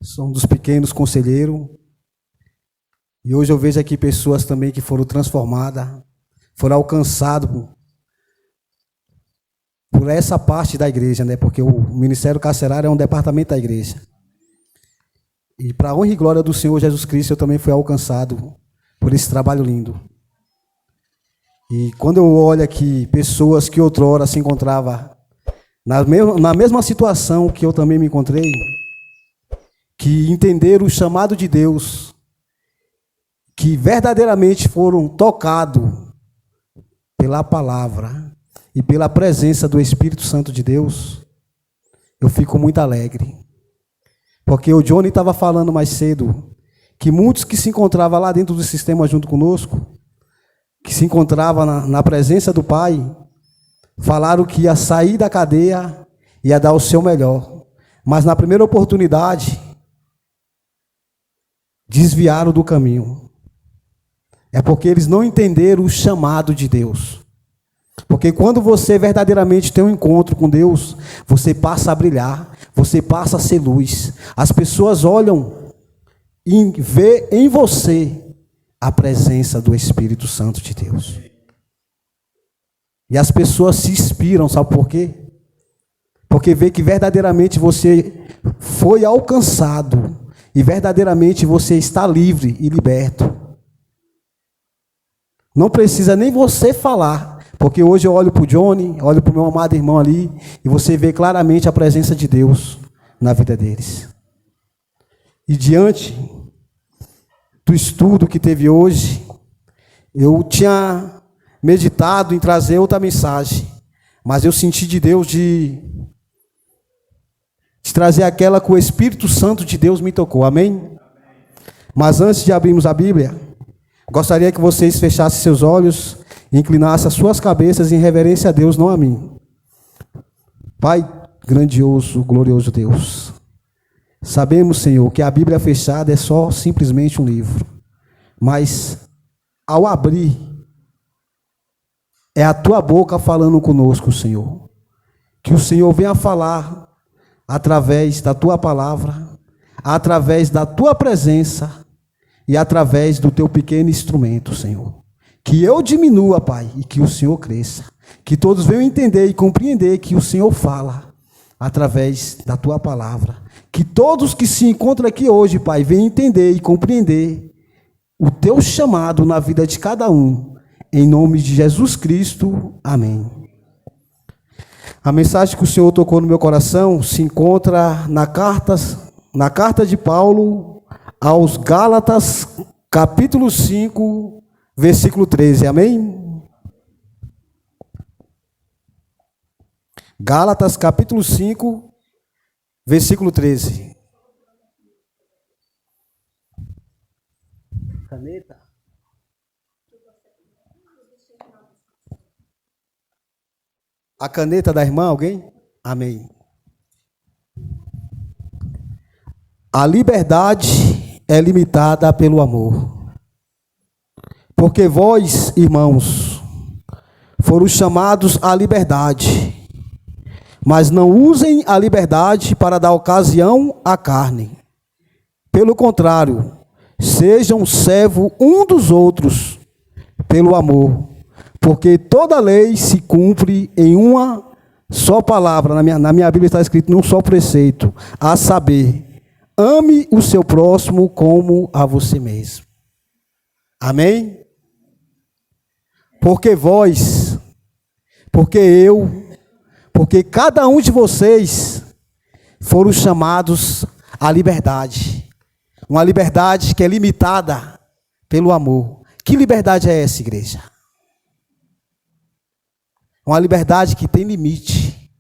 sou um dos pequenos conselheiros. E hoje eu vejo aqui pessoas também que foram transformadas, foram alcançadas por essa parte da igreja, né? Porque o Ministério Carcerário é um departamento da igreja. E para a honra e glória do Senhor Jesus Cristo, eu também fui alcançado por esse trabalho lindo. E quando eu olho aqui pessoas que outrora se encontravam na mesma situação que eu também me encontrei, que entenderam o chamado de Deus, que verdadeiramente foram tocados pela palavra e pela presença do Espírito Santo de Deus, eu fico muito alegre. Porque o Johnny estava falando mais cedo que muitos que se encontravam lá dentro do sistema junto conosco, que se encontravam na presença do Pai, falaram que ia sair da cadeia e ia dar o seu melhor. Mas na primeira oportunidade, desviaram do caminho. É porque eles não entenderam o chamado de Deus. Porque quando você verdadeiramente tem um encontro com Deus, você passa a brilhar, você passa a ser luz. As pessoas olham e vê em você a presença do Espírito Santo de Deus. E as pessoas se inspiram, sabe por quê? Porque vê que verdadeiramente você foi alcançado e verdadeiramente você está livre e liberto. Não precisa nem você falar, porque hoje eu olho para o Johnny, olho para o meu amado irmão ali, e você vê claramente a presença de Deus na vida deles. E diante do estudo que teve hoje, eu tinha meditado em trazer outra mensagem, mas eu senti de Deus de trazer aquela que o Espírito Santo de Deus me tocou, amém? Mas antes de abrirmos a Bíblia, gostaria que vocês fechassem seus olhos e inclinassem as suas cabeças em reverência a Deus, não a mim. Pai grandioso, glorioso Deus, sabemos, Senhor, que a Bíblia fechada é só simplesmente um livro, mas ao abrir, é a Tua boca falando conosco, Senhor. Que o Senhor venha falar através da Tua palavra, através da Tua presença e através do Teu pequeno instrumento, Senhor. Que eu diminua, Pai, e que o Senhor cresça. Que todos venham entender e compreender que o Senhor fala através da Tua palavra. Que todos que se encontram aqui hoje, Pai, venham entender e compreender o Teu chamado na vida de cada um. Em nome de Jesus Cristo, amém. A mensagem que o Senhor tocou no meu coração se encontra na carta de Paulo aos Gálatas, capítulo 5, versículo 13, amém? Gálatas, capítulo 5, versículo 13. Caneta. A caneta da irmã, alguém? Amém. A liberdade é limitada pelo amor. Porque vós, irmãos, foram chamados à liberdade, mas não usem a liberdade para dar ocasião à carne. Pelo contrário, sejam servos um dos outros pelo amor. Porque toda lei se cumpre em uma só palavra, na minha Bíblia está escrito num só preceito, a saber, ame o seu próximo como a você mesmo. Amém? Porque vós, porque eu, porque cada um de vocês foram chamados à liberdade. Uma liberdade que é limitada pelo amor. Que liberdade é essa, igreja? Uma liberdade que tem limite.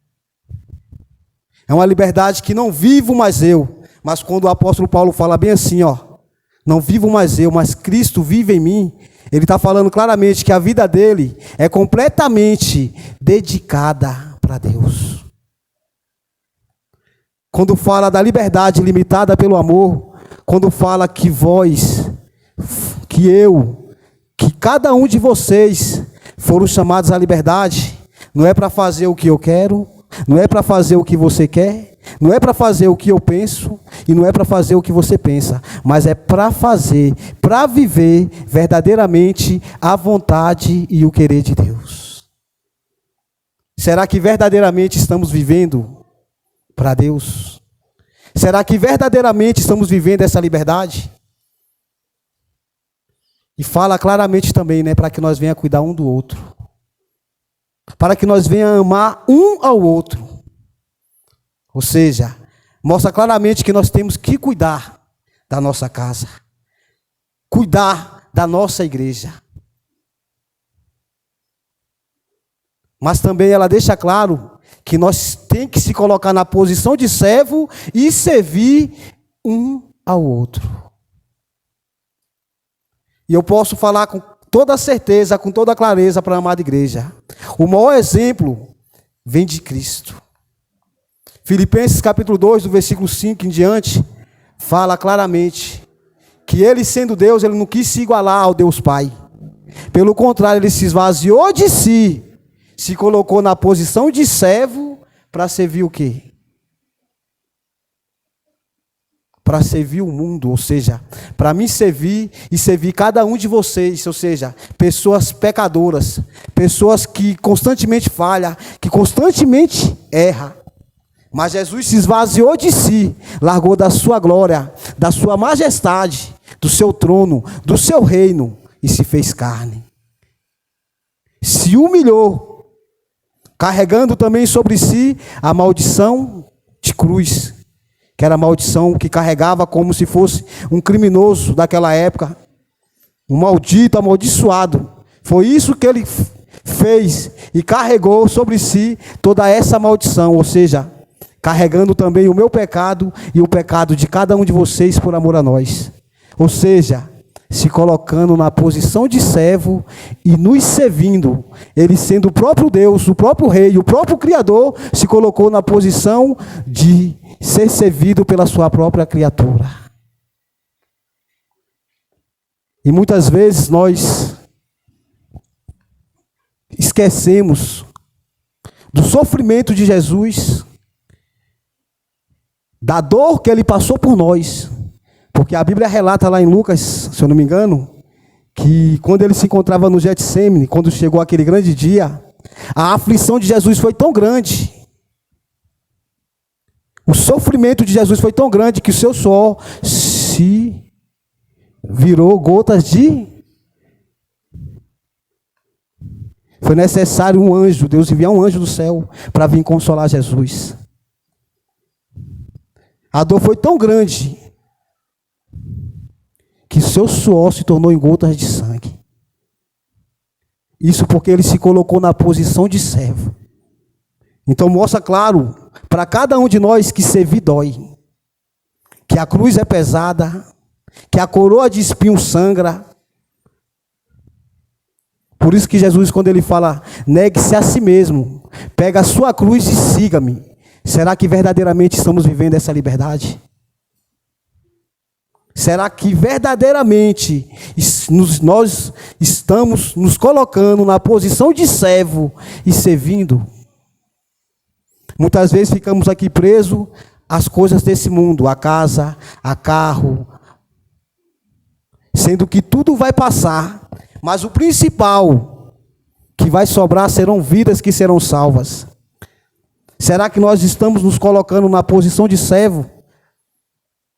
É uma liberdade que não vivo mais eu. Mas quando o apóstolo Paulo fala bem assim, ó, não vivo mais eu, mas Cristo vive em mim, ele está falando claramente que a vida dele é completamente dedicada para Deus. Quando fala da liberdade limitada pelo amor, quando fala que vós, que eu, que cada um de vocês foram chamados à liberdade, não é para fazer o que eu quero não é para fazer o que você quer, não é para fazer o que eu penso, e não é para fazer o que você pensa, mas é para fazer, para viver verdadeiramente a vontade e o querer de Deus. Será que verdadeiramente estamos vivendo para Deus? Será que verdadeiramente estamos vivendo essa liberdade? E fala claramente também, né, para que nós venhamos cuidar um do outro. Para que nós venhamos amar um ao outro. Ou seja, mostra claramente que nós temos que cuidar da nossa casa. Cuidar da nossa igreja. Mas também ela deixa claro que nós temos que se colocar na posição de servo e servir um ao outro. E eu posso falar com toda certeza, com toda clareza para a amada igreja. O maior exemplo vem de Cristo. Filipenses capítulo 2, do versículo 5 em diante, fala claramente que ele, sendo Deus, ele não quis se igualar ao Deus Pai. Pelo contrário, ele se esvaziou de si, se colocou na posição de servo para servir o quê? Para servir o mundo, ou seja, para me servir e servir cada um de vocês, ou seja, pessoas pecadoras, pessoas que constantemente falham, que constantemente erram. Mas Jesus se esvaziou de si, largou da sua glória, da sua majestade, do seu trono, do seu reino, e se fez carne. Se humilhou, carregando também sobre si a maldição de cruz, que era a maldição que carregava como se fosse um criminoso daquela época, um maldito, amaldiçoado. Foi isso que ele fez e carregou sobre si toda essa maldição, ou seja, carregando também o meu pecado e o pecado de cada um de vocês por amor a nós. Ou seja, se colocando na posição de servo e nos servindo. Ele, sendo o próprio Deus, o próprio Rei, o próprio Criador, se colocou na posição de ser servido pela sua própria criatura. E muitas vezes nós esquecemos do sofrimento de Jesus, da dor que ele passou por nós. Porque a Bíblia relata lá em Lucas, se eu não me engano, que quando ele se encontrava no Getsêmani, quando chegou aquele grande dia, a aflição de Jesus foi tão grande, o sofrimento de Jesus foi tão grande que o seu suor se virou gotas de... Foi necessário um anjo, Deus enviar um anjo do céu para vir consolar Jesus. A dor foi tão grande que seu suor se tornou em gotas de sangue. Isso porque ele se colocou na posição de servo. Então mostra claro para cada um de nós que servir dói, que a cruz é pesada, que a coroa de espinho sangra. Por isso que Jesus, quando ele fala, negue-se a si mesmo, pega a sua cruz e siga-me. Será que verdadeiramente estamos vivendo essa liberdade? Será que verdadeiramente nós estamos nos colocando na posição de servo e servindo? Muitas vezes ficamos aqui presos às coisas desse mundo, a casa, a carro, sendo que tudo vai passar, mas o principal que vai sobrar serão vidas que serão salvas. Será que nós estamos nos colocando na posição de servo,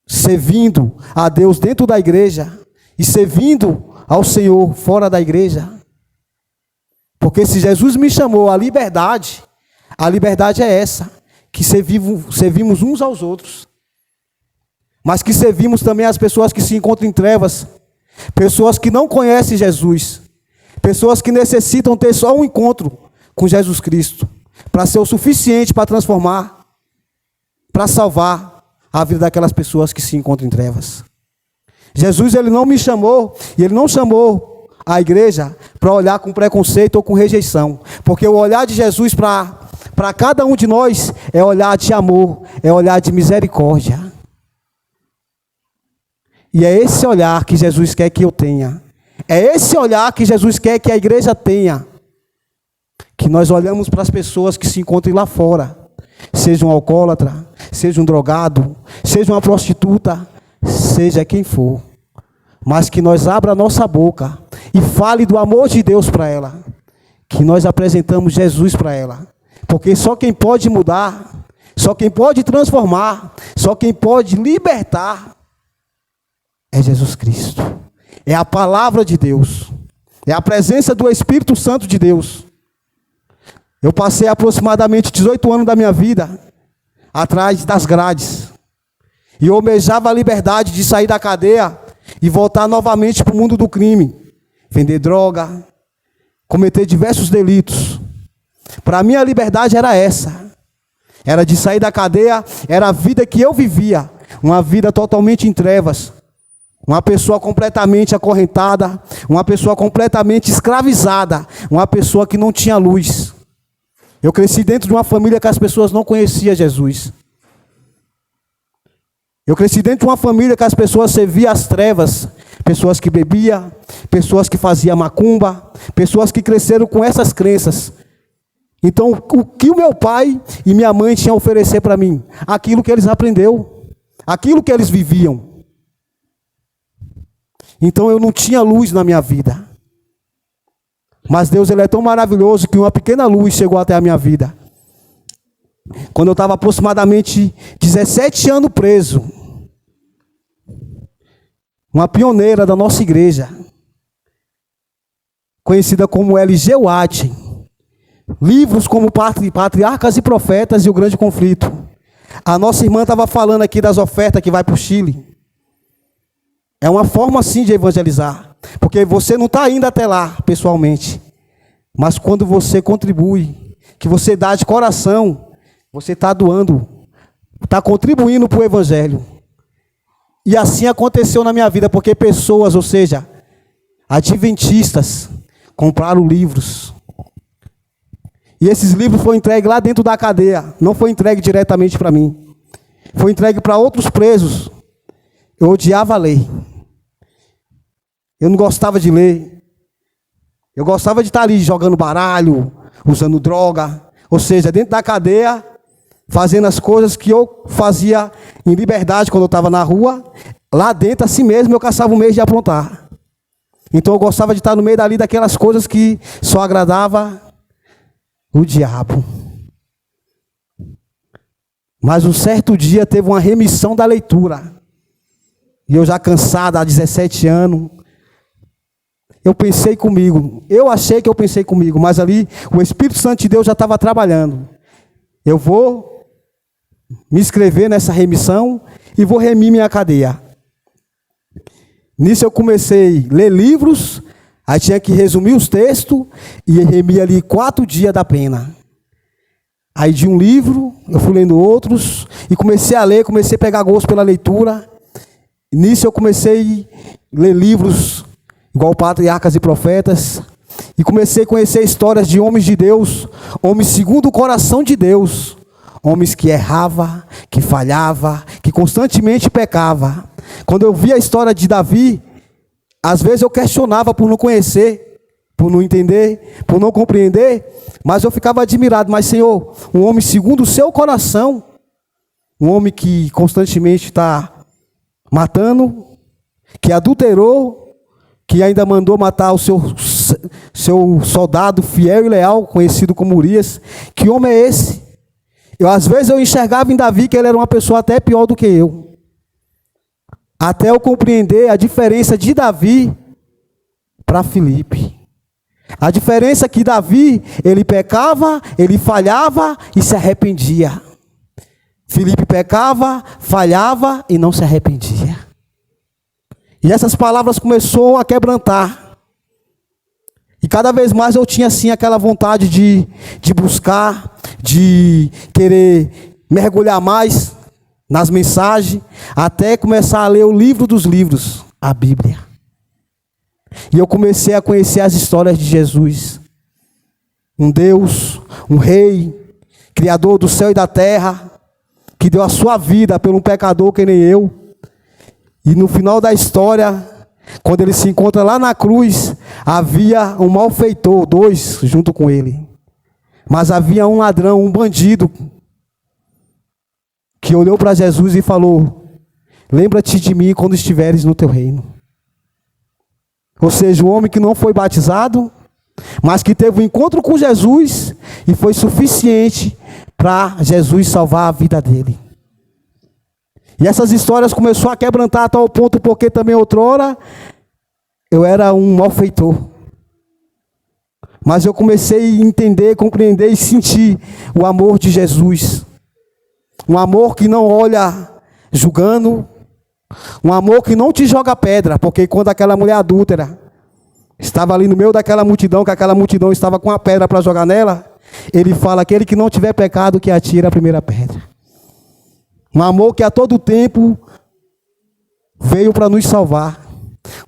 servindo a Deus dentro da igreja e servindo ao Senhor fora da igreja? Porque se Jesus me chamou à liberdade, a liberdade é essa, que servimos uns aos outros, mas que servimos também as pessoas que se encontram em trevas, pessoas que não conhecem Jesus, pessoas que necessitam ter só um encontro com Jesus Cristo, para ser o suficiente para transformar, para salvar a vida daquelas pessoas que se encontram em trevas. Jesus, ele não me chamou, e ele não chamou a igreja para olhar com preconceito ou com rejeição, porque o olhar de Jesus para cada um de nós é olhar de amor, é olhar de misericórdia. E é esse olhar que Jesus quer que eu tenha, é esse olhar que Jesus quer que a igreja tenha, que nós olhamos para as pessoas que se encontram lá fora, seja um alcoólatra, seja um drogado, seja uma prostituta, seja quem for, mas que nós abra a nossa boca e fale do amor de Deus para ela, que nós apresentamos Jesus para ela, porque só quem pode mudar, só quem pode transformar, só quem pode libertar é Jesus Cristo, é a palavra de Deus, é a presença do Espírito Santo de Deus. Eu passei aproximadamente 18 anos da minha vida atrás das grades, e eu almejava a liberdade de sair da cadeia e voltar novamente para o mundo do crime, vender droga, cometer diversos delitos. Para mim a liberdade era essa, era de sair da cadeia, era a vida que eu vivia, uma vida totalmente em trevas, uma pessoa completamente acorrentada, uma pessoa completamente escravizada, uma pessoa que não tinha luz. Eu cresci dentro de uma família que as pessoas não conheciam Jesus. Eu cresci dentro de uma família que as pessoas serviam as trevas, pessoas que bebiam, pessoas que faziam macumba, pessoas que cresceram com essas crenças. Então, o que o meu pai e minha mãe tinham a oferecer para mim? Aquilo que eles aprenderam, aquilo que eles viviam. Então eu não tinha luz na minha vida. Mas Deus, Ele é tão maravilhoso que uma pequena luz chegou até a minha vida. Quando eu estava aproximadamente 17 anos preso, uma pioneira da nossa igreja, conhecida como L.G. White, livros como Patriarcas e Profetas e o Grande Conflito. A nossa irmã estava falando aqui das ofertas que vai para o Chile. É uma forma sim de evangelizar, porque você não está indo até lá pessoalmente, mas quando você contribui, que você dá de coração, você está doando, está contribuindo para o evangelho. E assim aconteceu na minha vida, porque pessoas, ou seja, adventistas, compraram livros. E esses livros foram entregues lá dentro da cadeia, não foi entregue diretamente para mim. Foi entregue para outros presos. Eu odiava a lei. Eu não gostava de ler. Eu gostava de estar ali jogando baralho, usando droga. Ou seja, dentro da cadeia, fazendo as coisas que eu fazia em liberdade quando eu estava na rua. Lá dentro, assim mesmo, eu caçava um meio de aprontar. Então eu gostava de estar no meio dali daquelas coisas que só agradava o diabo. Mas um certo dia teve uma remissão da leitura. E eu já cansado há 17 anos. Eu pensei comigo, eu achei que eu pensei comigo, mas ali o Espírito Santo de Deus já estava trabalhando. Eu vou me inscrever nessa remissão e vou remir minha cadeia. Nisso eu comecei a ler livros, aí tinha que resumir os textos e remir ali 4 dias da pena. Aí de um livro, eu fui lendo outros e comecei a ler, comecei a pegar gosto pela leitura. Nisso eu comecei a ler livros igual Patriarcas e Profetas, e comecei a conhecer histórias de homens de Deus, homens segundo o coração de Deus, homens que erravam, que falhavam, que constantemente pecavam. Quando eu vi a história de Davi, às vezes eu questionava por não conhecer, por não entender, por não compreender, mas eu ficava admirado. Mas Senhor, um homem segundo o seu coração, um homem que constantemente está matando, que adulterou, que ainda mandou matar o seu soldado fiel e leal, conhecido como Urias. Que homem é esse? Às vezes eu enxergava em Davi que ele era uma pessoa até pior do que eu. Até eu compreender a diferença de Davi para Filipe. A diferença é que Davi, ele pecava, ele falhava e se arrependia. Filipe pecava, falhava e não se arrependia. E essas palavras começaram a quebrantar. E cada vez mais eu tinha assim aquela vontade de buscar, de querer mergulhar mais nas mensagens, até começar a ler o livro dos livros, a Bíblia. E eu comecei a conhecer as histórias de Jesus. Um Deus, um rei, criador do céu e da terra, que deu a sua vida por um pecador que nem eu. E no final da história, quando ele se encontra lá na cruz, havia um malfeitor, 2 junto com ele. Mas havia um ladrão, um bandido, que olhou para Jesus e falou: lembra-te de mim quando estiveres no teu reino. Ou seja, o homem que não foi batizado, mas que teve um encontro com Jesus e foi suficiente para Jesus salvar a vida dele. E essas histórias começaram a quebrantar a tal ponto, porque também outrora eu era um malfeitor. Mas eu comecei a entender, compreender e sentir o amor de Jesus. Um amor que não olha julgando, um amor que não te joga pedra, porque quando aquela mulher adúltera estava ali no meio daquela multidão, que aquela multidão estava com a pedra para jogar nela, ele fala: aquele que não tiver pecado, que atire a primeira pedra. Um amor que a todo tempo veio para nos salvar.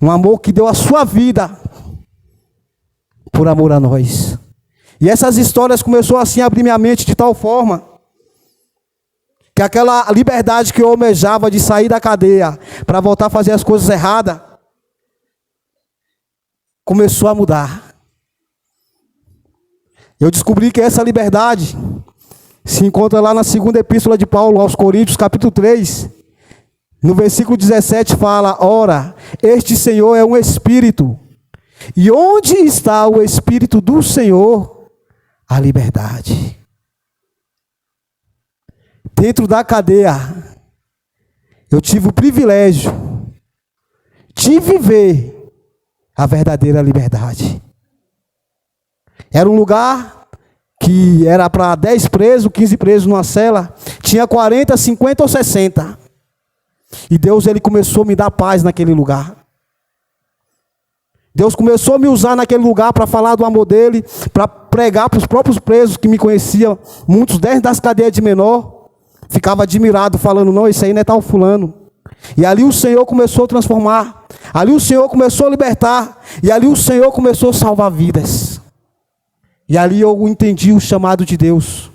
Um amor que deu a sua vida por amor a nós. E essas histórias começaram assim a abrir minha mente de tal forma que aquela liberdade que eu almejava de sair da cadeia para voltar a fazer as coisas erradas começou a mudar. Eu descobri que essa liberdade se encontra lá na segunda epístola de Paulo aos Coríntios, capítulo 3, no versículo 17 fala: ora, este Senhor é um Espírito, e onde está o Espírito do Senhor, a liberdade. Dentro da cadeia, eu tive o privilégio de viver a verdadeira liberdade. Era um lugar que era para 10 presos, 15 presos numa cela, tinha 40, 50 ou 60. E Deus, ele começou a me dar paz naquele lugar. Deus começou a me usar naquele lugar para falar do amor dele, para pregar para os próprios presos que me conheciam, muitos dentro das cadeias de menor, ficava admirado, falando: não, esse aí não é tal fulano. E ali o Senhor começou a transformar, ali o Senhor começou a libertar, e ali o Senhor começou a salvar vidas. E ali eu entendi o chamado de Deus,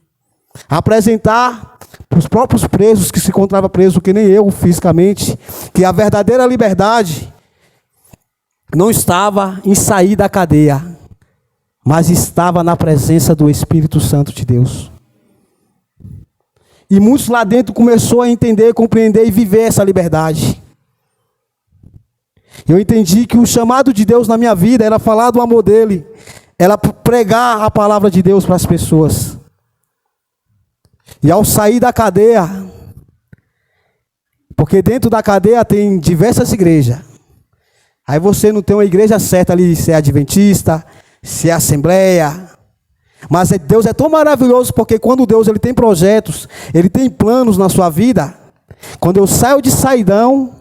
apresentar para os próprios presos que se encontravam presos, que nem eu fisicamente, que a verdadeira liberdade não estava em sair da cadeia, mas estava na presença do Espírito Santo de Deus. E muitos lá dentro começaram a entender, compreender e viver essa liberdade. Eu entendi que o chamado de Deus na minha vida era falar do amor dele, era pregar a palavra de Deus para as pessoas. E ao sair da cadeia, porque dentro da cadeia tem diversas igrejas. Aí você não tem uma igreja certa ali, se é adventista, se é assembleia. Mas Deus é tão maravilhoso, porque quando Deus ele tem projetos, ele tem planos na sua vida. Quando eu saio de Saidão,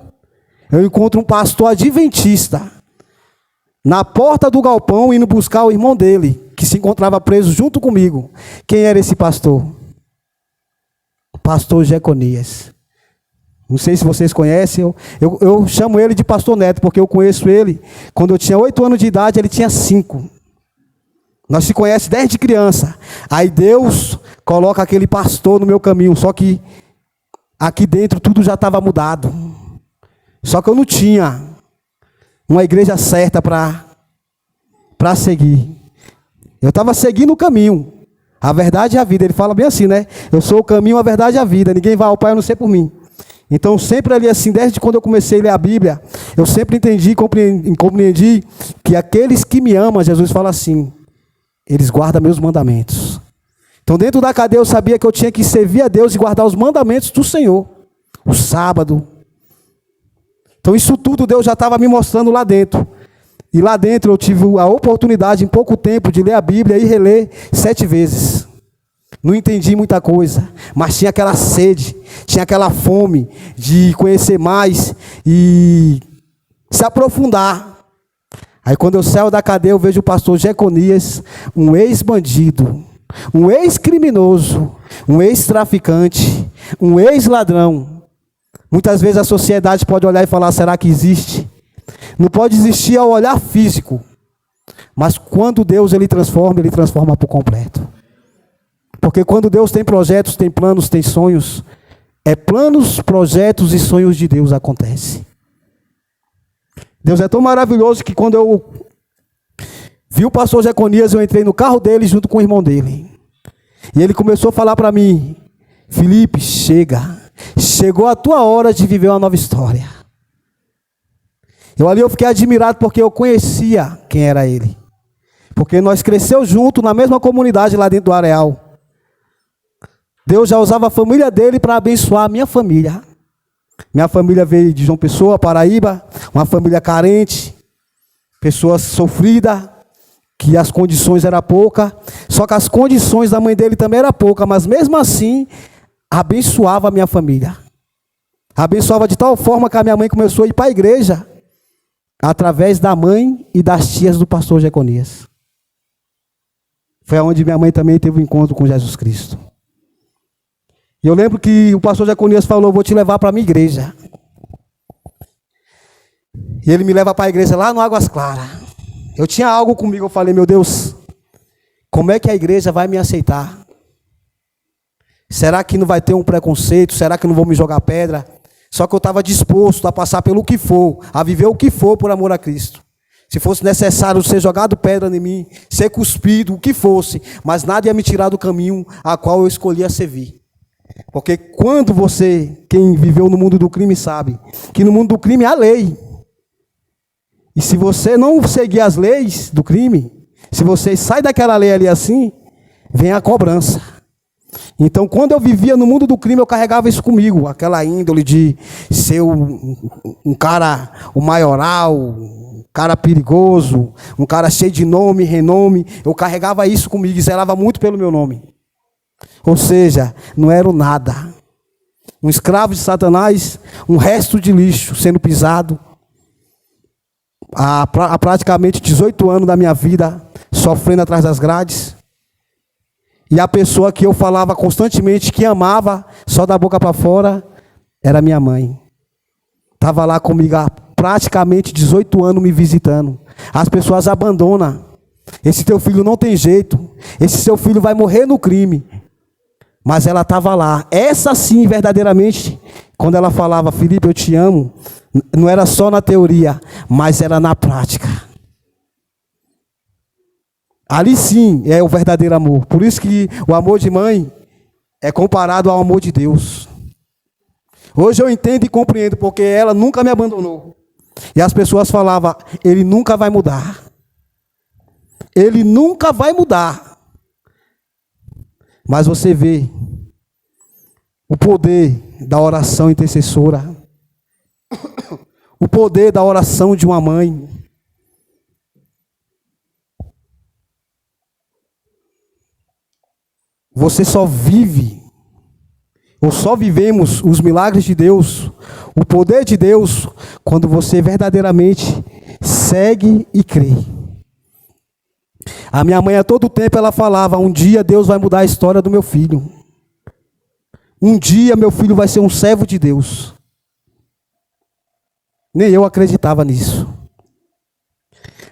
eu encontro um pastor adventista na porta do galpão, indo buscar o irmão dele, que se encontrava preso junto comigo. Quem era esse pastor? O pastor Jeconias. Não sei se vocês conhecem, eu chamo ele de pastor Neto, porque eu conheço ele. Quando eu tinha 8 anos de idade, ele tinha 5. Nós se conhecemos desde criança. Aí Deus coloca aquele pastor no meu caminho, só que aqui dentro tudo já estava mudado. Só que eu não tinha uma igreja certa para seguir. Eu estava seguindo o caminho. A verdade é a vida. Ele fala bem assim, né? Eu sou o caminho, a verdade é a vida. Ninguém vai ao Pai a não ser por mim. Então, sempre ali assim, desde quando eu comecei a ler a Bíblia, eu sempre entendi e compreendi que aqueles que me amam, Jesus fala assim, eles guardam meus mandamentos. Então, dentro da cadeia, eu sabia que eu tinha que servir a Deus e guardar os mandamentos do Senhor. O sábado. Então, isso tudo Deus já estava me mostrando lá dentro. E lá dentro eu tive a oportunidade, em pouco tempo, de ler a Bíblia e reler 7 vezes. Não entendi muita coisa, mas tinha aquela sede, tinha aquela fome de conhecer mais e se aprofundar. Aí quando eu saio da cadeia, eu vejo o pastor Jeconias, um ex-bandido, um ex-criminoso, um ex-traficante, um ex-ladrão. Muitas vezes a sociedade pode olhar e falar: será que existe? Não pode existir ao olhar físico, mas quando Deus ele transforma por completo. Porque quando Deus tem projetos, tem planos, tem sonhos, planos, projetos e sonhos de Deus acontecem. Deus é tão maravilhoso que quando eu vi o pastor Jeconias, eu entrei no carro dele junto com o irmão dele. E ele começou a falar para mim: Felipe, chega. chegou a tua hora de viver uma nova história. Eu fiquei admirado porque eu conhecia quem era ele. Porque nós crescemos juntos na mesma comunidade lá dentro do Areal. Deus já usava a família dele para abençoar a minha família. Minha família veio de João Pessoa, Paraíba, uma família carente, pessoas sofridas, que as condições eram poucas. Só que as condições da mãe dele também eram poucas, mas mesmo assim, abençoava a minha família. Abençoava de tal forma que a minha mãe começou a ir para a igreja, através da mãe e das tias do pastor Jeconias. Foi onde minha mãe também teve um encontro com Jesus Cristo. E eu lembro que o pastor Jeconias falou: vou te levar para a minha igreja. E ele me leva para a igreja lá no Águas Claras. Eu tinha algo comigo, eu falei: meu Deus, como é que a igreja vai me aceitar? Será que não vai ter um preconceito? Será que não vão me jogar pedra? Só que eu estava disposto a passar pelo que for, a viver o que for por amor a Cristo. Se fosse necessário ser jogado pedra em mim, ser cuspido, o que fosse, mas nada ia me tirar do caminho a qual eu escolhia servir. Porque quando você, quem viveu no mundo do crime sabe, que no mundo do crime há lei. E se você não seguir as leis do crime, se você sai daquela lei ali assim, vem a cobrança. Então, quando eu vivia no mundo do crime, eu carregava isso comigo, aquela índole de ser um cara, o maioral, um cara perigoso, um cara cheio de nome, renome. Eu carregava isso comigo e zelava muito pelo meu nome. Ou seja, não era o nada. Um escravo de Satanás, um resto de lixo sendo pisado. Há praticamente 18 anos da minha vida, sofrendo atrás das grades. E a pessoa que eu falava constantemente que amava, só da boca para fora, era minha mãe. Estava lá comigo há praticamente 18 anos me visitando. As pessoas abandonam. Esse teu filho não tem jeito. Esse seu filho vai morrer no crime. Mas ela estava lá. Essa sim, verdadeiramente, quando ela falava: Felipe, eu te amo, não era só na teoria, mas era na prática. Ali sim é o verdadeiro amor. Por isso que o amor de mãe é comparado ao amor de Deus. Hoje eu entendo e compreendo, porque ela nunca me abandonou. E as pessoas falavam: ele nunca vai mudar. Ele nunca vai mudar. Mas você vê o poder da oração intercessora, o poder da oração de uma mãe. Você só vive, ou só vivemos os milagres de Deus, o poder de Deus, quando você verdadeiramente segue e crê. A minha mãe a todo tempo ela falava: um dia Deus vai mudar a história do meu filho. Um dia meu filho vai ser um servo de Deus. Nem eu acreditava nisso.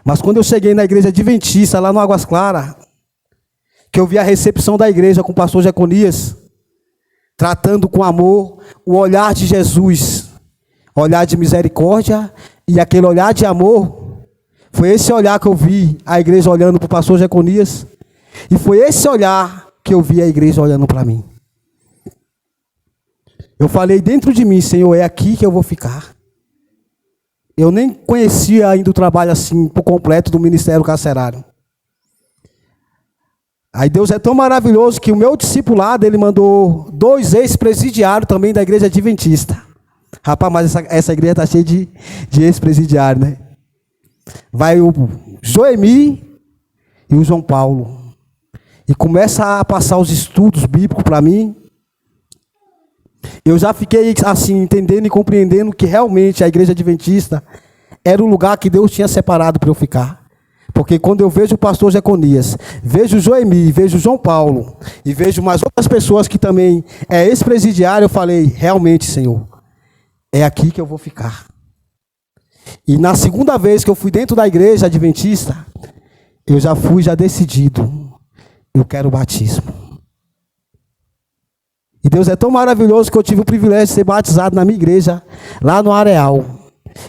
Mas quando eu cheguei na igreja adventista, lá no Águas Claras, que eu vi a recepção da igreja com o pastor Jeconias, tratando com amor o olhar de Jesus, olhar de misericórdia e aquele olhar de amor. Foi esse olhar que eu vi a igreja olhando para o pastor Jeconias, e foi esse olhar que eu vi a igreja olhando para mim. Eu falei dentro de mim: Senhor, é aqui que eu vou ficar. Eu nem conhecia ainda o trabalho assim por completo do ministério carcerário. Aí Deus é tão maravilhoso que o meu discipulado, ele mandou 2 ex-presidiários também da igreja adventista. Rapaz, mas essa igreja está cheia de ex-presidiários, né? Vai o Joemi e o João Paulo. E começa a passar os estudos bíblicos para mim. Eu já fiquei assim, entendendo e compreendendo que realmente a igreja adventista era o lugar que Deus tinha separado para eu ficar. Porque quando eu vejo o pastor Jeconias, vejo o Joemi, vejo o João Paulo, e vejo mais outras pessoas que também é ex-presidiário, eu falei: realmente, Senhor, é aqui que eu vou ficar. E na segunda vez que eu fui dentro da igreja adventista, eu já fui decidido: eu quero o batismo. E Deus é tão maravilhoso que eu tive o privilégio de ser batizado na minha igreja, lá no Areal.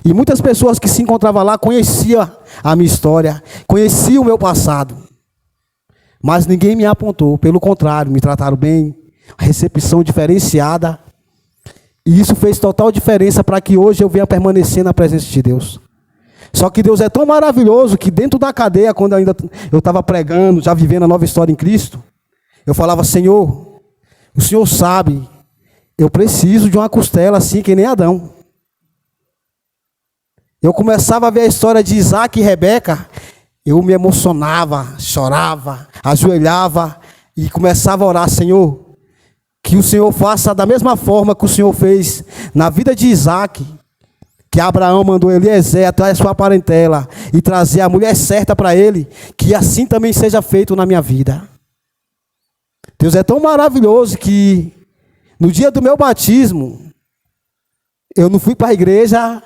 E muitas pessoas que se encontravam lá conheciam a minha história, conheciam o meu passado. Mas ninguém me apontou, pelo contrário, me trataram bem, recepção diferenciada. E isso fez total diferença para que hoje eu venha permanecer na presença de Deus. Só que Deus é tão maravilhoso que dentro da cadeia, quando eu estava pregando, já vivendo a nova história em Cristo, eu falava: Senhor, o Senhor sabe, eu preciso de uma costela assim que nem Adão. Eu começava a ver a história de Isaac e Rebeca, eu me emocionava, chorava, ajoelhava e começava a orar: Senhor, que o Senhor faça da mesma forma que o Senhor fez na vida de Isaac, que Abraão mandou Eliezer atrás da sua parentela e trazer a mulher certa para ele, que assim também seja feito na minha vida. Deus é tão maravilhoso que no dia do meu batismo, eu não fui para a igreja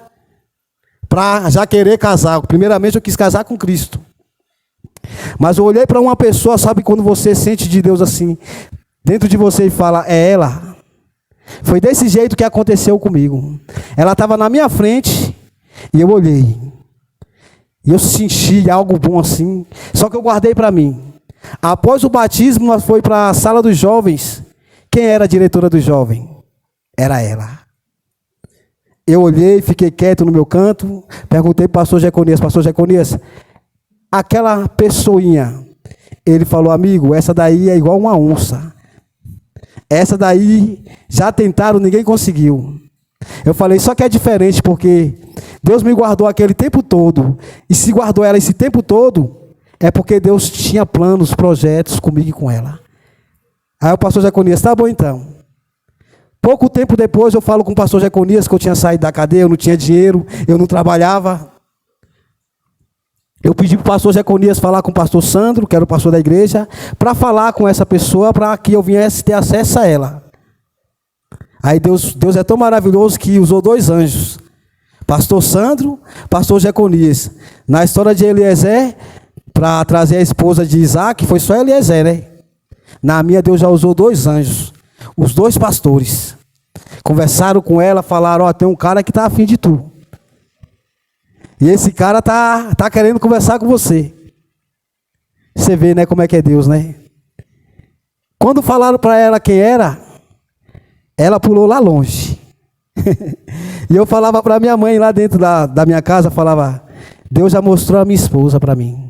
para já querer casar. Primeiramente eu quis casar com Cristo. Mas eu olhei para uma pessoa, sabe quando você sente de Deus assim, dentro de você, e fala: é ela. Foi desse jeito que aconteceu comigo. Ela estava na minha frente e eu olhei. E eu senti algo bom assim. Só que eu guardei para mim. Após o batismo, nós fomos para a sala dos jovens. Quem era a diretora do jovem? Era ela. Eu olhei, fiquei quieto no meu canto. Perguntei para o pastor Jeconias: Pastor Jeconias, aquela pessoinha. Ele falou: amigo, essa daí é igual uma onça. Essa daí já tentaram, ninguém conseguiu. Eu falei: só que é diferente, porque Deus me guardou aquele tempo todo. E se guardou ela esse tempo todo, é porque Deus tinha planos, projetos comigo e com ela. Aí o pastor Jeconias: tá bom então. Pouco tempo depois eu falo com o pastor Jeconias que eu tinha saído da cadeia, eu não tinha dinheiro, eu não trabalhava. Eu pedi para o pastor Jeconias falar com o pastor Sandro, que era o pastor da igreja, para falar com essa pessoa, para que eu viesse ter acesso a ela. Aí Deus é tão maravilhoso que usou 2 anjos. Pastor Sandro, pastor Jeconias. Na história de Eliezer, para trazer a esposa de Isaac, foi só Eliezer, né? Na minha, Deus já usou 2 anjos. Os 2 pastores. Conversaram com ela, falaram: ó, tem um cara que está afim de tu. E esse cara tá querendo conversar com você. Você vê, né, como é que é Deus, né? Quando falaram para ela quem era, ela pulou lá longe. E eu falava para minha mãe lá dentro da minha casa, falava: Deus já mostrou a minha esposa para mim.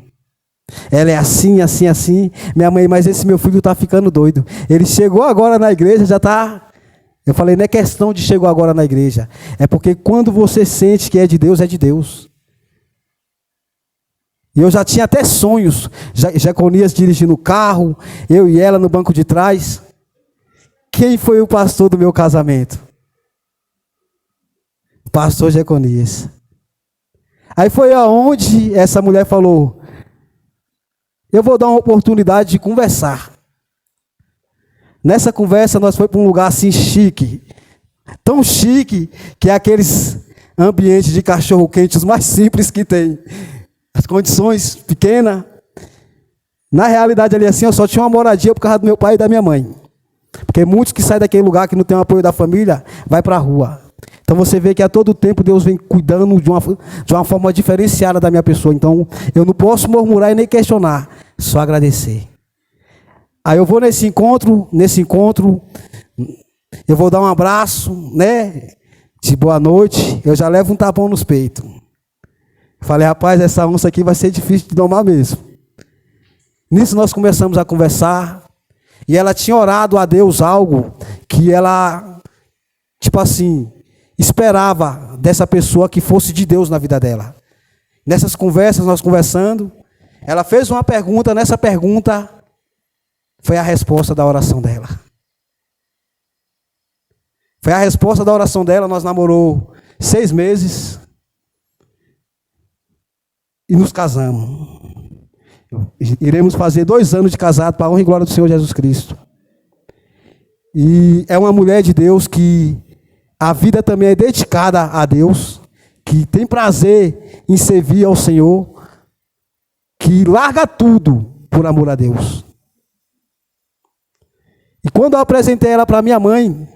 Ela é assim, assim, assim. Minha mãe: mas esse meu filho tá ficando doido. Ele chegou agora na igreja, já tá... Eu falei: não é questão de chegou agora na igreja. É porque quando você sente que é de Deus, é de Deus. E eu já tinha até sonhos. Jeconias dirigindo o carro, eu e ela no banco de trás. Quem foi o pastor do meu casamento? Pastor Jeconias. Aí foi aonde essa mulher falou: eu vou dar uma oportunidade de conversar. Nessa conversa nós fomos para um lugar assim chique. Tão chique que é aqueles ambientes de cachorro quente os mais simples que tem. As condições pequenas. Na realidade ali assim, eu só tinha uma moradia por causa do meu pai e da minha mãe. Porque muitos que saem daquele lugar que não tem o apoio da família, vai para a rua. Então você vê que a todo tempo Deus vem cuidando de uma forma diferenciada da minha pessoa. Então eu não posso murmurar e nem questionar, só agradecer. Aí eu vou nesse encontro, eu vou dar um abraço, né? De boa noite, eu já levo um tapão nos peitos. Falei: rapaz, essa onça aqui vai ser difícil de domar mesmo. Nisso nós começamos a conversar. E ela tinha orado a Deus algo que ela, tipo assim, esperava dessa pessoa que fosse de Deus na vida dela. Nessas conversas, nós conversando, ela fez uma pergunta, nessa pergunta foi a resposta da oração dela. Foi a resposta da oração dela. Nós namorou 6 meses. E nos casamos. Iremos fazer 2 anos de casado para a honra e glória do Senhor Jesus Cristo. E é uma mulher de Deus que a vida também é dedicada a Deus, que tem prazer em servir ao Senhor, que larga tudo por amor a Deus. E quando eu apresentei ela para minha mãe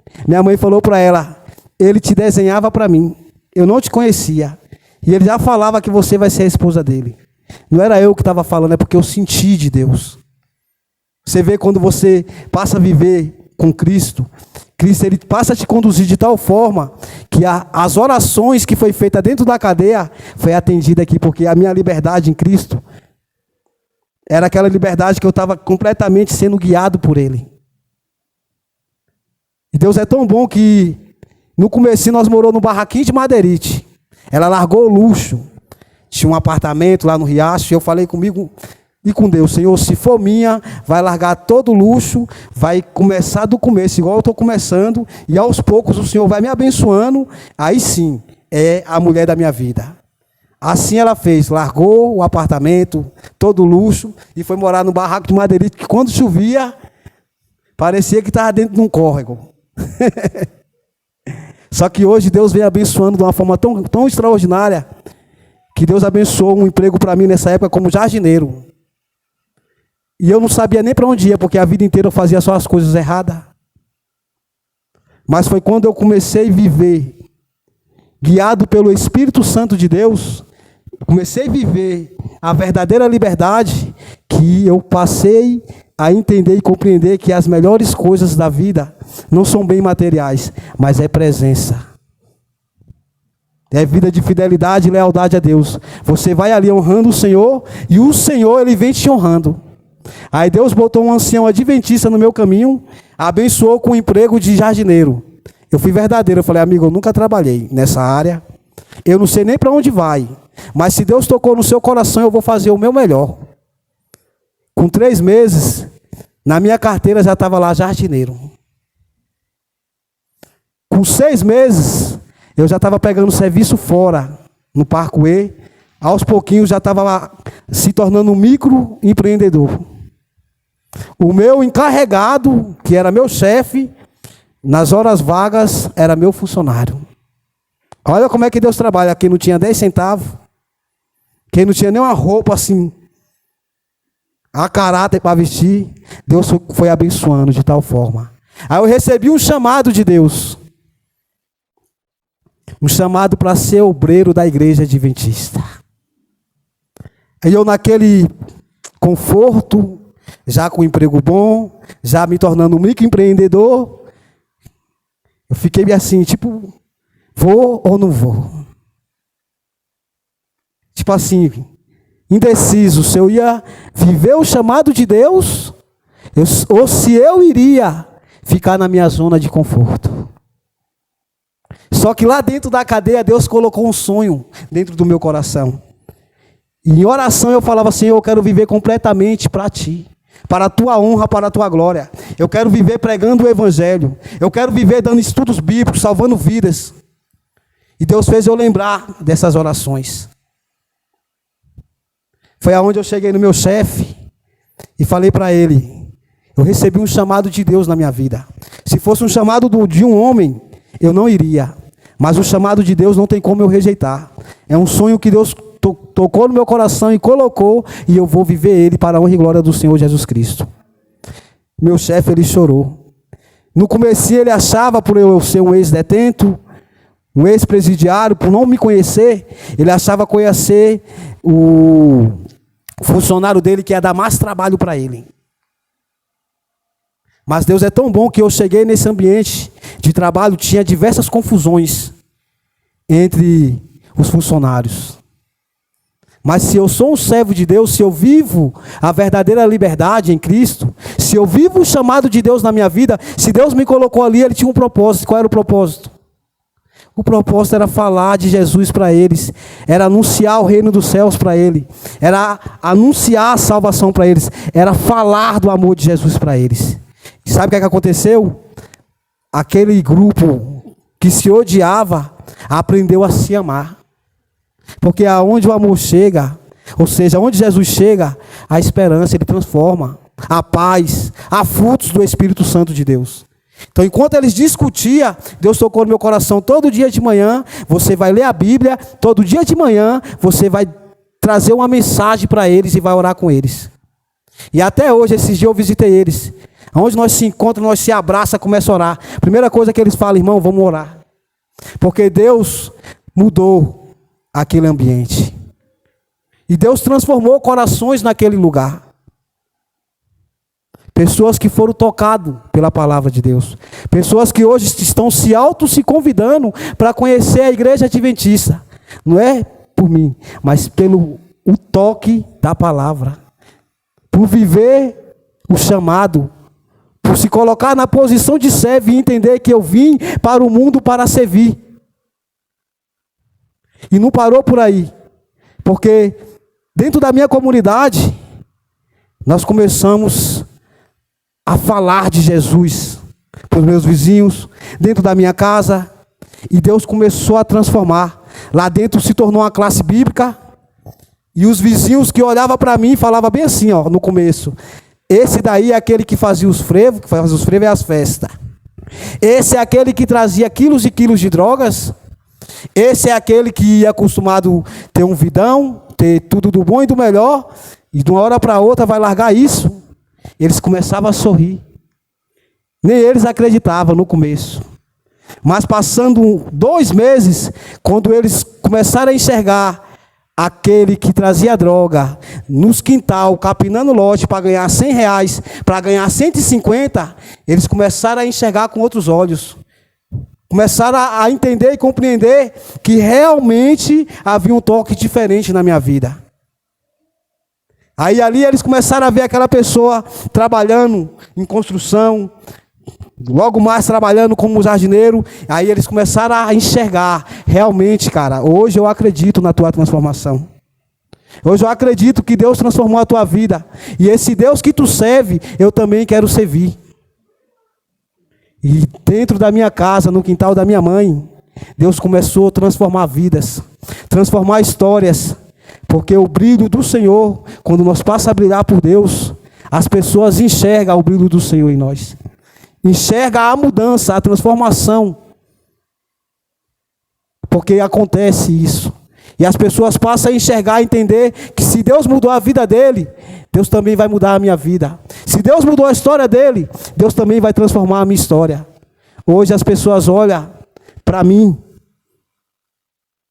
falou para ela: ele te desenhava para mim, eu não te conhecia. E ele já falava que você vai ser a esposa dele. Não era eu que estava falando, é porque eu senti de Deus. Você vê quando você passa a viver com Cristo, Cristo, ele passa a te conduzir de tal forma que as orações que foi feita dentro da cadeia foi atendida aqui, porque a minha liberdade em Cristo era aquela liberdade que eu estava completamente sendo guiado por Ele. E Deus é tão bom que no começo nós moramos no barraquinho de Madeirite. Ela largou o luxo. Tinha um apartamento lá no Riacho e eu falei comigo e com Deus: Senhor, se for minha, vai largar todo o luxo, vai começar do começo, igual eu estou começando, e aos poucos o Senhor vai me abençoando, aí sim, é a mulher da minha vida. Assim ela fez, largou o apartamento, todo o luxo, e foi morar no barraco de Madeirite, que quando chovia, parecia que estava dentro de um córrego. Só que hoje Deus vem abençoando de uma forma tão extraordinária, que Deus abençoou um emprego para mim nessa época como jardineiro. E eu não sabia nem para onde ia, porque a vida inteira eu fazia só as coisas erradas. Mas foi quando eu comecei a viver, guiado pelo Espírito Santo de Deus, comecei a viver a verdadeira liberdade, que eu passei a entender e compreender que as melhores coisas da vida não são bem materiais, mas é presença. É vida de fidelidade e lealdade a Deus. Você vai ali honrando o Senhor, e o Senhor, Ele vem te honrando. Aí Deus botou um ancião adventista no meu caminho, abençoou com um emprego de jardineiro. Eu fui verdadeiro, eu falei: amigo, eu nunca trabalhei nessa área, eu não sei nem para onde vai, mas se Deus tocou no seu coração, eu vou fazer o meu melhor. Com 3 meses, na minha carteira já estava lá jardineiro. Com 6 meses, eu já estava pegando serviço fora, no Parkway. Aos pouquinhos já estava se tornando um microempreendedor. O meu encarregado, que era meu chefe, nas horas vagas, era meu funcionário. Olha como é que Deus trabalha. Quem não tinha 10 centavos, quem não tinha nem uma roupa assim, a caráter para vestir, Deus foi abençoando de tal forma. Aí eu recebi um chamado de Deus. Um chamado para ser obreiro da igreja adventista. E eu naquele conforto, já com um emprego bom, já me tornando um microempreendedor, eu fiquei assim, tipo, vou ou não vou? Tipo assim, indeciso, se eu ia viver o chamado de Deus, ou se eu iria ficar na minha zona de conforto. Só que lá dentro da cadeia, Deus colocou um sonho dentro do meu coração. E em oração eu falava: Senhor, eu quero viver completamente para Ti, para a Tua honra, para a Tua glória. Eu quero viver pregando o Evangelho. Eu quero viver dando estudos bíblicos, salvando vidas. E Deus fez eu lembrar dessas orações. Foi aonde eu cheguei no meu chefe e falei para ele: eu recebi um chamado de Deus na minha vida. Se fosse um chamado de um homem, eu não iria. Mas o chamado de Deus não tem como eu rejeitar. É um sonho que Deus tocou no meu coração e colocou, e eu vou viver ele para a honra e glória do Senhor Jesus Cristo. Meu chefe, ele chorou. No começo ele achava, por eu ser um ex-detento, um ex-presidiário, por não me conhecer, ele achava que eu ia ser o funcionário dele, que ia dar mais trabalho para ele. Mas Deus é tão bom que eu cheguei nesse ambiente de trabalho, tinha diversas confusões entre os funcionários. Mas se eu sou um servo de Deus, se eu vivo a verdadeira liberdade em Cristo, se eu vivo o chamado de Deus na minha vida, se Deus me colocou ali, Ele tinha um propósito. Qual era o propósito? O propósito era falar de Jesus para eles, era anunciar o reino dos céus para eles, era anunciar a salvação para eles, era falar do amor de Jesus para eles. E sabe o que aconteceu? Aquele grupo que se odiava, aprendeu a se amar. Porque aonde o amor chega, ou seja, onde Jesus chega, a esperança Ele transforma, a paz, há frutos do Espírito Santo de Deus. Então, enquanto eles discutiam, Deus tocou no meu coração: todo dia de manhã você vai ler a Bíblia, todo dia de manhã você vai trazer uma mensagem para eles e vai orar com eles. E até hoje, esses dias eu visitei eles. Onde nós se encontramos, nós se abraçamos, começa a orar. Primeira coisa que eles falam: irmão, vamos orar. Porque Deus mudou aquele ambiente. E Deus transformou corações naquele lugar. Pessoas que foram tocadas pela palavra de Deus. Pessoas que hoje estão se convidando para conhecer a igreja adventista. Não é por mim, mas pelo o toque da palavra. Por viver o chamado. Por se colocar na posição de servo e entender que eu vim para o mundo para servir. E não parou por aí. Porque dentro da minha comunidade, nós começamos a falar de Jesus para os meus vizinhos, dentro da minha casa, e Deus começou a transformar. Lá dentro se tornou uma classe bíblica, e os vizinhos que olhavam para mim falavam bem assim, ó, no começo: esse daí é aquele que fazia os frevos, que fazia os frevos e as festas. Esse é aquele que trazia quilos e quilos de drogas. Esse é aquele que ia acostumado a ter um vidão, ter tudo do bom e do melhor, e de uma hora para outra vai largar isso. Eles começavam a sorrir. Nem eles acreditavam no começo. Mas passando 2 meses, quando eles começaram a enxergar aquele que trazia droga nos quintal, capinando lote para ganhar R$100, para ganhar 150, eles começaram a enxergar com outros olhos. Começaram a entender e compreender que realmente havia um toque diferente na minha vida. Aí ali eles começaram a ver aquela pessoa trabalhando em construção, logo mais trabalhando como jardineiro. Aí eles começaram a enxergar, realmente, cara, hoje eu acredito na tua transformação. Hoje eu acredito que Deus transformou a tua vida. E esse Deus que tu serve, eu também quero servir. E dentro da minha casa, no quintal da minha mãe, Deus começou a transformar vidas, transformar histórias. Porque o brilho do Senhor, quando nós passamos a brilhar por Deus, as pessoas enxergam o brilho do Senhor em nós. Enxergam a mudança, a transformação. Porque acontece isso. E as pessoas passam a enxergar, a entender que se Deus mudou a vida dele, Deus também vai mudar a minha vida. Se Deus mudou a história dele, Deus também vai transformar a minha história. Hoje as pessoas olham para mim,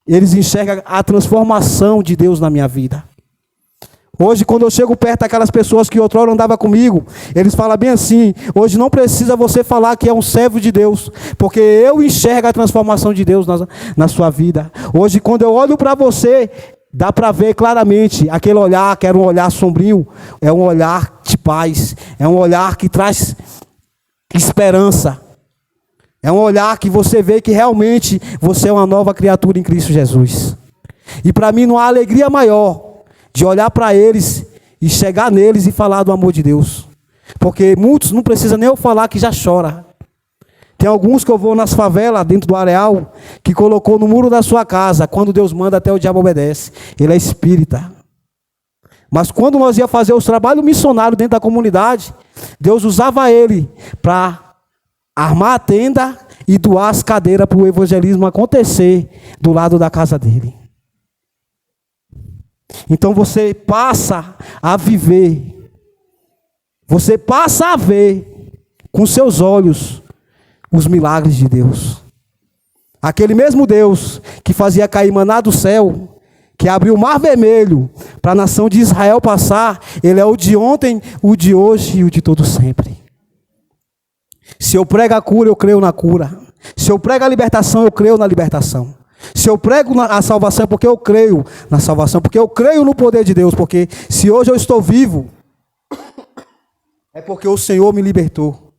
eles enxergam a transformação de Deus na minha vida. Hoje, quando eu chego perto daquelas pessoas que outrora andavam comigo, eles falam bem assim: hoje não precisa você falar que é um servo de Deus, porque eu enxergo a transformação de Deus na sua vida. Hoje, quando eu olho para você, dá para ver claramente aquele olhar que era um olhar sombrio, é um olhar de paz, é um olhar que traz esperança. É um olhar que você vê que realmente você é uma nova criatura em Cristo Jesus. E para mim não há alegria maior de olhar para eles e chegar neles e falar do amor de Deus. Porque muitos não precisam nem eu falar que já chora. Tem alguns que eu vou nas favelas, dentro do areal, que colocou no muro da sua casa: quando Deus manda, até o diabo obedece. Ele é espírita. Mas quando nós ia fazer os trabalhos missionários dentro da comunidade, Deus usava ele para armar a tenda e doar as cadeiras para o evangelismo acontecer do lado da casa dele. Então você passa a viver, você passa a ver com seus olhos os milagres de Deus. Aquele mesmo Deus que fazia cair maná do céu, que abriu o mar vermelho para a nação de Israel passar, ele é o de ontem, o de hoje e o de todo sempre. Se eu prego a cura, eu creio na cura. Se eu prego a libertação, eu creio na libertação. Se eu prego a salvação, é porque eu creio na salvação, porque eu creio no poder de Deus. Porque se hoje eu estou vivo, é porque o Senhor me libertou.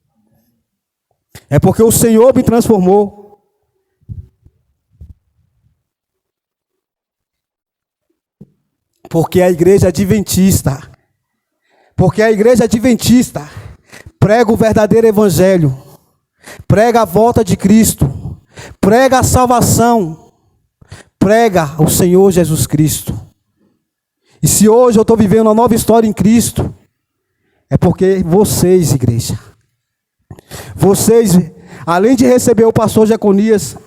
É porque o Senhor me transformou. Porque a igreja adventista prega o verdadeiro evangelho, prega a volta de Cristo, prega a salvação, prega o Senhor Jesus Cristo. E se hoje eu estou vivendo uma nova história em Cristo, é porque vocês, igreja, vocês, além de receber o pastor Jeconias,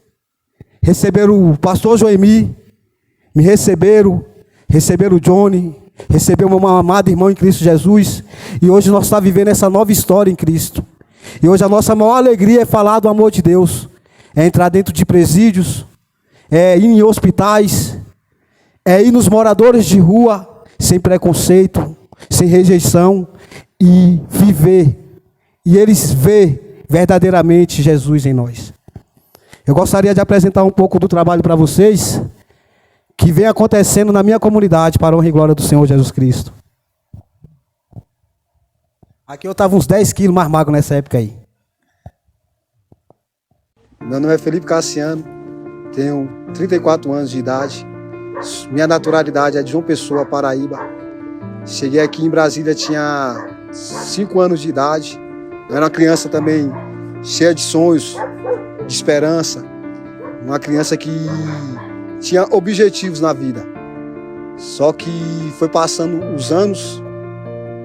receberam o pastor Joemi, me receberam o Johnny, recebeu meu amado irmão em Cristo Jesus, e hoje nós estamos vivendo essa nova história em Cristo. E hoje a nossa maior alegria é falar do amor de Deus, é entrar dentro de presídios, é ir em hospitais, é ir nos moradores de rua, sem preconceito, sem rejeição, e viver, e eles ver verdadeiramente Jesus em nós. Eu gostaria de apresentar um pouco do trabalho para vocês, que vem acontecendo na minha comunidade, para a honra e glória do Senhor Jesus Cristo. Aqui eu estava uns 10 quilos mais magro nessa época aí. Meu nome é Felipe Cassiano, tenho 34 anos de idade. Minha naturalidade é de João Pessoa, Paraíba. Cheguei aqui em Brasília, tinha 5 anos de idade. Eu era uma criança também cheia de sonhos, de esperança. Uma criança que tinha objetivos na vida. Só que foi passando os anos,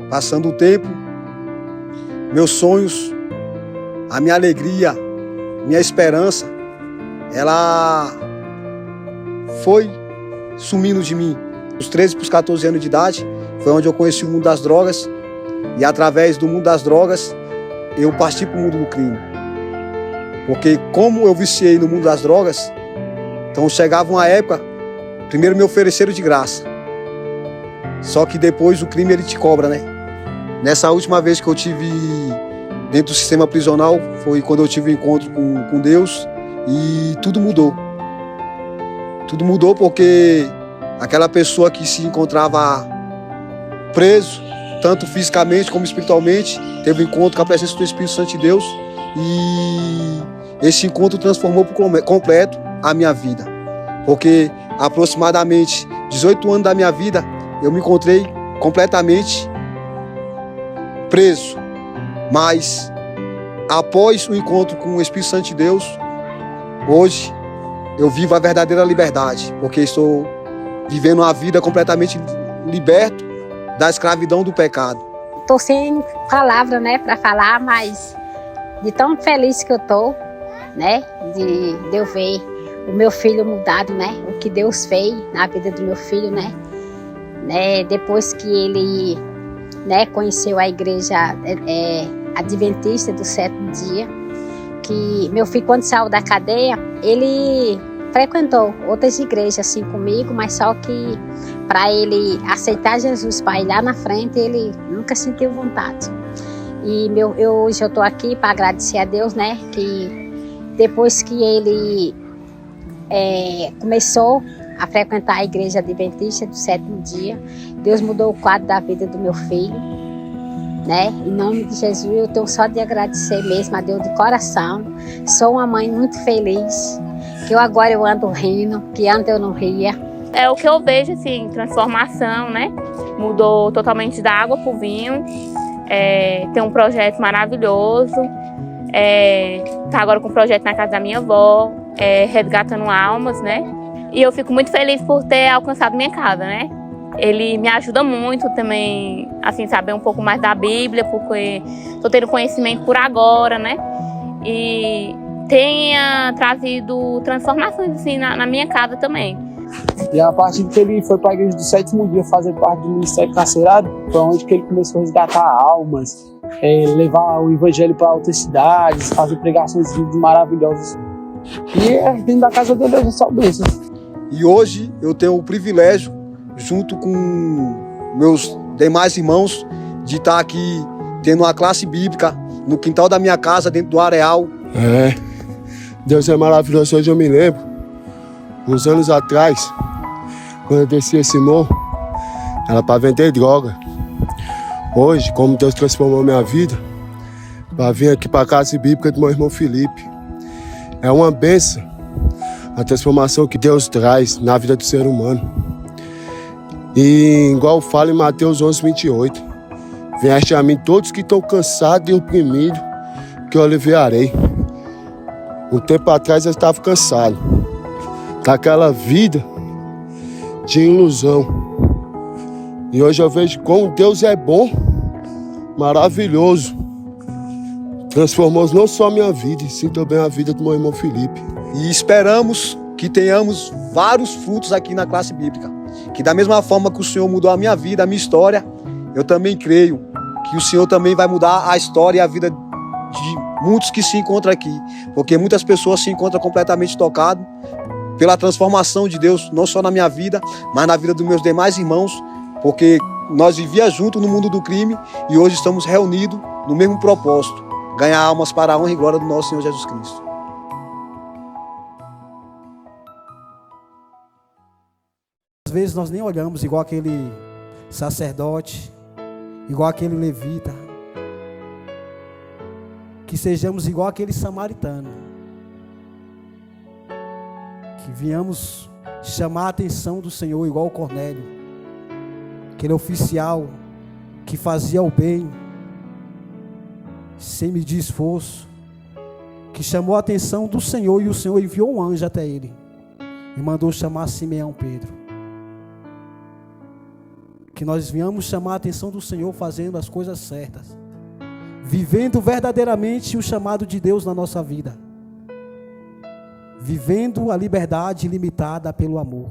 passando o tempo, meus sonhos, a minha alegria, minha esperança, ela foi sumindo de mim. Dos 13 para os 14 anos de idade, foi onde eu conheci o mundo das drogas. E através do mundo das drogas, eu parti para o mundo do crime. Porque como eu viciei no mundo das drogas, então chegava uma época, primeiro me ofereceram de graça. Só que depois o crime ele te cobra, né? Nessa última vez que eu tive dentro do sistema prisional, foi quando eu tive um encontro com Deus e tudo mudou. Tudo mudou porque aquela pessoa que se encontrava preso, tanto fisicamente como espiritualmente, teve um encontro com a presença do Espírito Santo de Deus e esse encontro transformou por completo a minha vida. Porque aproximadamente 18 anos da minha vida eu me encontrei completamente preso. Mas após o encontro com o Espírito Santo de Deus, hoje eu vivo a verdadeira liberdade, porque estou vivendo uma vida completamente liberto da escravidão do pecado. Estou sem palavra, né, para falar, mas de tão feliz que eu estou, né, de eu ver o meu filho mudado, né, o que Deus fez na vida do meu filho, né, depois que ele, né, conheceu a igreja adventista do sétimo dia, que meu filho, quando saiu da cadeia, ele frequentou outras igrejas assim comigo, mas só que para ele aceitar Jesus, para ir lá na frente, ele nunca sentiu vontade. E hoje eu estou aqui para agradecer a Deus, né, que depois que ele começou a frequentar a igreja adventista do sétimo dia, Deus mudou o quadro da vida do meu filho, né? Em nome de Jesus, eu tenho só de agradecer mesmo a Deus de coração. Sou uma mãe muito feliz, que agora eu ando rindo, que antes eu não ria. É o que eu vejo, assim, transformação, né? Mudou totalmente da água para o vinho. Tem um projeto maravilhoso. Tá agora com um projeto na casa da minha avó, resgatando almas, né? E eu fico muito feliz por ter alcançado minha casa, né? Ele me ajuda muito também, assim, saber um pouco mais da Bíblia, porque estou tendo conhecimento por agora, né? E tenha trazido transformações, assim, na minha casa também. E a partir que ele foi para a igreja do sétimo dia fazer parte do ministério carcerário, foi onde que ele começou a resgatar almas, levar o evangelho para outras cidades, fazer pregações maravilhosas. E dentro da casa dele é só bênçãos. E hoje eu tenho o privilégio, junto com meus demais irmãos, de estar aqui tendo uma classe bíblica no quintal da minha casa, dentro do areal. Deus é maravilhoso. Hoje eu me lembro, uns anos atrás, quando eu desci esse morro, era para vender droga. Hoje, como Deus transformou minha vida, para vir aqui para a casa bíblica do meu irmão Felipe. É uma bênção a transformação que Deus traz na vida do ser humano. E igual fala em Mateus 11:28, venham a mim todos que estão cansados e oprimidos, que eu aliviarei. Um tempo atrás eu estava cansado daquela vida de ilusão. E hoje eu vejo como Deus é bom, maravilhoso. Transformou não só a minha vida, e sim também a vida do meu irmão Felipe. E esperamos que tenhamos vários frutos aqui na classe bíblica. Que da mesma forma que o Senhor mudou a minha vida, a minha história, eu também creio que o Senhor também vai mudar a história e a vida de muitos que se encontram aqui. Porque muitas pessoas se encontram completamente tocadas pela transformação de Deus, não só na minha vida, mas na vida dos meus demais irmãos. Porque nós vivíamos juntos no mundo do crime e hoje estamos reunidos no mesmo propósito, ganhar almas para a honra e glória do nosso Senhor Jesus Cristo. Às vezes nós nem olhamos igual aquele sacerdote, igual aquele levita, que sejamos igual aquele samaritano, que viemos chamar a atenção do Senhor igual o Cornélio, aquele oficial que fazia o bem sem medir esforço, que chamou a atenção do Senhor e o Senhor enviou um anjo até ele e mandou chamar Simeão Pedro. Que nós viemos chamar a atenção do Senhor fazendo as coisas certas, vivendo verdadeiramente o chamado de Deus na nossa vida, vivendo a liberdade limitada pelo amor,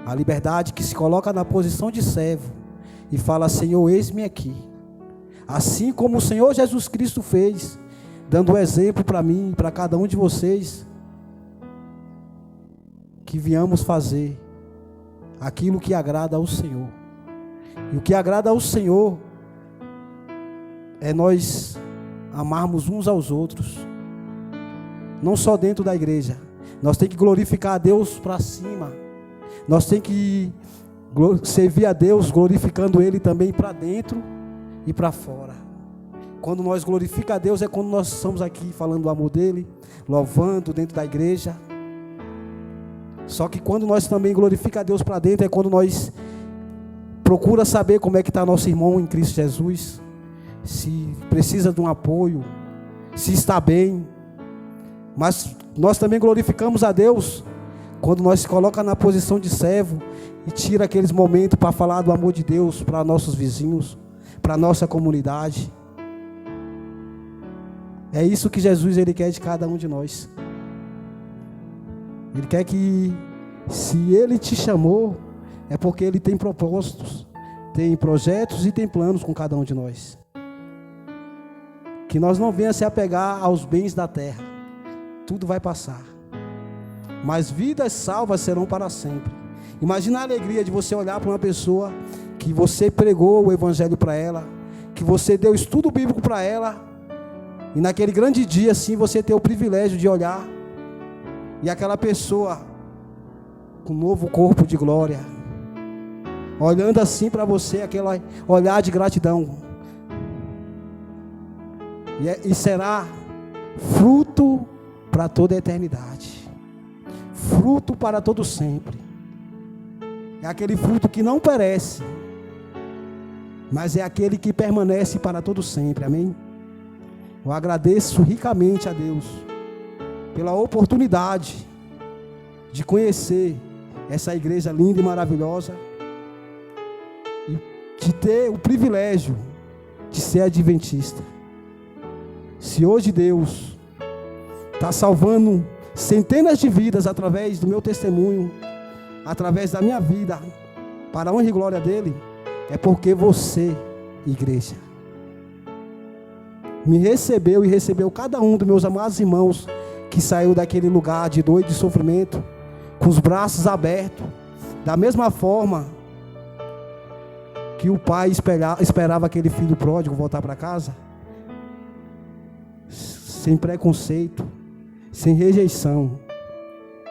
a liberdade que se coloca na posição de servo e fala: Senhor, eis-me aqui, assim como o Senhor Jesus Cristo fez, dando exemplo para mim e para cada um de vocês, que viemos fazer aquilo que agrada ao Senhor. E o que agrada ao Senhor é nós amarmos uns aos outros, não só dentro da igreja. Nós temos que glorificar a Deus para cima, nós temos que servir a Deus glorificando Ele também para dentro e para fora. Quando nós glorificamos a Deus é quando nós estamos aqui falando do amor dEle, louvando dentro da igreja. Só que quando nós também glorificamos a Deus para dentro é quando nós procura saber como é que está nosso irmão em Cristo Jesus, se precisa de um apoio, se está bem. Mas nós também glorificamos a Deus quando nós se coloca na posição de servo e tira aqueles momentos para falar do amor de Deus para nossos vizinhos, para nossa comunidade. É isso que Jesus ele quer de cada um de nós. Ele quer que, se Ele te chamou, é porque Ele tem propósitos, tem projetos e tem planos com cada um de nós. Que nós não venhamos se apegar aos bens da terra. Tudo vai passar, mas vidas salvas serão para sempre. Imagina a alegria de você olhar para uma pessoa que você pregou o evangelho para ela, que você deu estudo bíblico para ela, e naquele grande dia assim você ter o privilégio de olhar e aquela pessoa com um novo corpo de glória, olhando assim para você, aquele olhar de gratidão, e será fruto para toda a eternidade, fruto para todo sempre. É aquele fruto que não perece, mas é aquele que permanece para todo sempre. Amém? Eu agradeço ricamente a Deus pela oportunidade de conhecer essa igreja linda e maravilhosa, e de ter o privilégio de ser adventista. Se hoje Deus está salvando centenas de vidas através do meu testemunho, através da minha vida, para a honra e glória dele, é porque você, igreja, me recebeu e recebeu cada um dos meus amados irmãos que saiu daquele lugar de dor e de sofrimento, com os braços abertos, da mesma forma que o pai esperava aquele filho pródigo voltar para casa, sem preconceito, sem rejeição,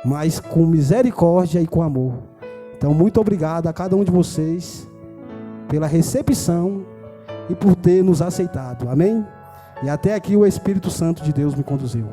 mas com misericórdia e com amor. Então, muito obrigado a cada um de vocês pela recepção e por ter nos aceitado. Amém? E até aqui o Espírito Santo de Deus me conduziu.